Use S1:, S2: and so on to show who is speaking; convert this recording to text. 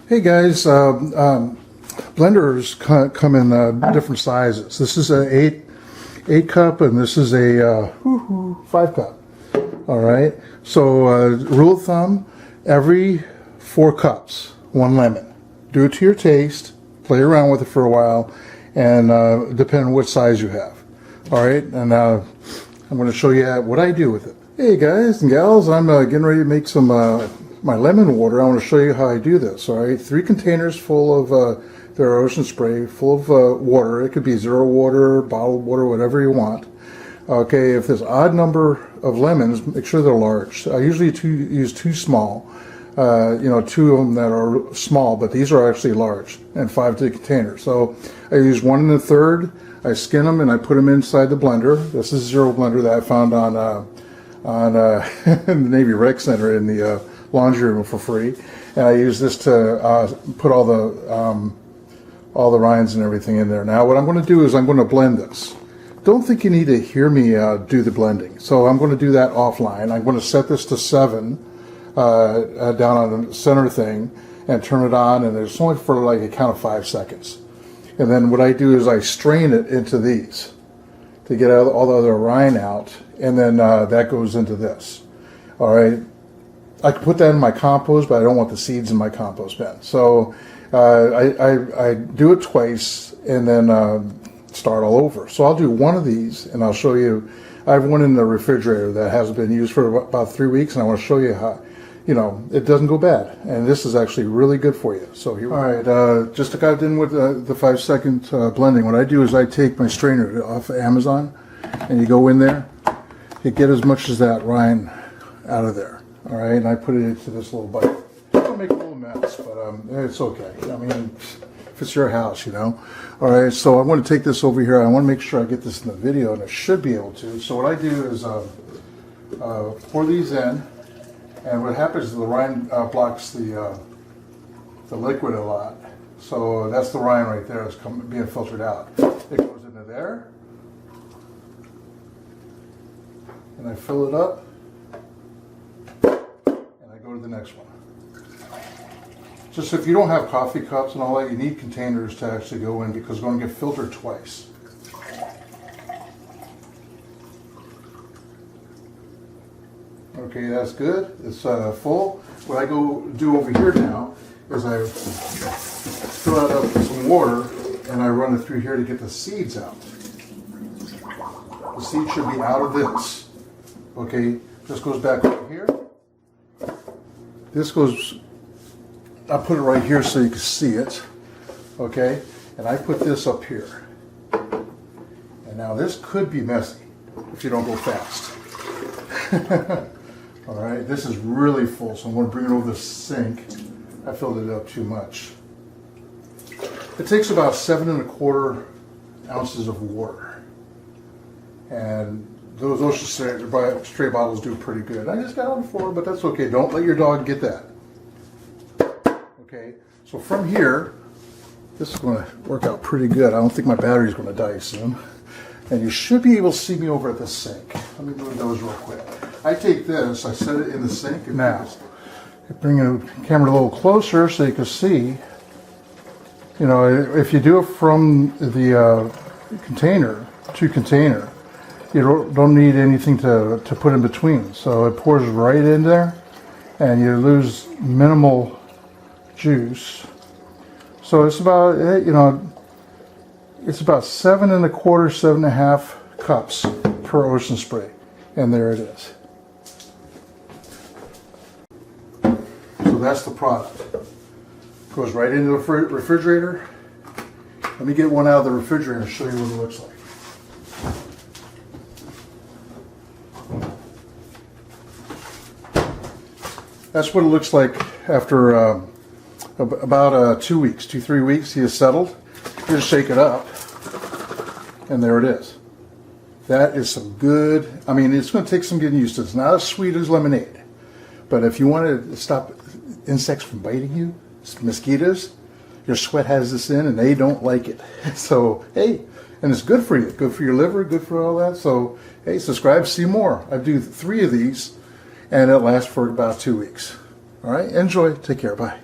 S1: Hey guys, blenders come in different sizes. This is a eight cup, and this is a 5 cup. All right. So rule of thumb: every 4 cups, 1 lemon. Do it to your taste. Play around with it for a while, and depending on what size you have. All right. And I'm going to show you what I do with it. Hey guys and gals, I'm getting ready to make some my lemon water. I want to show you how I do this. All right, 3 containers full of their ocean spray, full of water. It could be zero water, bottled water, whatever you want. Okay, if there's odd number of lemons, make sure they're large. I usually use 2 small. 2 of them that are small, but these are actually large, and 5 to the container. So I use 1 1/3. I skin them and I put them inside the blender. This is a zero blender that I found on the Navy Rec Center in the laundry room for free, and I use this to put all the rinds and everything in there. Now what I'm going to do is I'm going to blend this. Don't think you need to hear me do the blending, so I'm going to do that offline. I'm going to set this to 7 down on the center thing and turn it on, and it's only for like a count of 5 seconds. And then what I do is I strain it into these to get all the other rind out, and then that goes into this. All right. I could put that in my compost, but I don't want the seeds in my compost bin. So I do it twice and then start all over. So I'll do 1 of these, and I'll show you. I have one in the refrigerator that hasn't been used for about 3 weeks, and I want to show you how, it doesn't go bad. And this is actually really good for you. So here, all right, just to got in with the 5-second blending, what I do is I take my strainer off of Amazon, and you go in there, you get as much as that rind out of there. All right, and I put it into this little bucket. It'll make a little mess, but it's okay. I mean, if it's your house, All right, so I want to take this over here. I want to make sure I get this in the video, and I should be able to. So what I do is pour these in, and what happens is the rind blocks the liquid a lot. So that's the rind right there. It's being filtered out. It goes into there, and I fill it up. Go to the next one. Just if you don't have coffee cups and all that, you need containers to actually go in, because it's going to get filtered twice. Okay, that's good. It's full. What I go do over here now is I fill it up with some water, and I run it through here to get the seeds out. The seeds should be out of this. Okay, this goes back over here. This goes, I put it right here so you can see it, okay? And I put this up here. And now this could be messy if you don't go fast. All right, this is really full, so I'm going to bring it over the sink. I filled it up too much. It takes about 7 1/4 ounces of water. And those ocean spray bottles do pretty good. I just got on the floor, but that's okay. Don't let your dog get that. Okay, so from here, this is going to work out pretty good. I don't think my battery's going to die soon. And you should be able to see me over at the sink. Let me move those real quick. I take this, I set it in the sink. And now, bring the camera a little closer so you can see. If you do it from the container to container, you don't need anything to put in between. So it pours right in there, and you lose minimal juice. So it's about, it's about 7 1/4, 7 1/2 cups per ocean spray. And there it is. So that's the product. Goes right into the refrigerator. Let me get one out of the refrigerator and show you what it looks like. That's what it looks like after about 2 weeks, 3 weeks. He is settled. You just shake it up, and there it is. That is some good. I mean, it's going to take some getting used to. It's not as sweet as lemonade, but if you want to stop insects from biting you, mosquitoes, your sweat has this in, and they don't like it. So hey, and it's good for you, good for your liver, good for all that. So hey, subscribe, see more. I do 3 of these, and it lasts for about 2 weeks. All right, enjoy. Take care. Bye.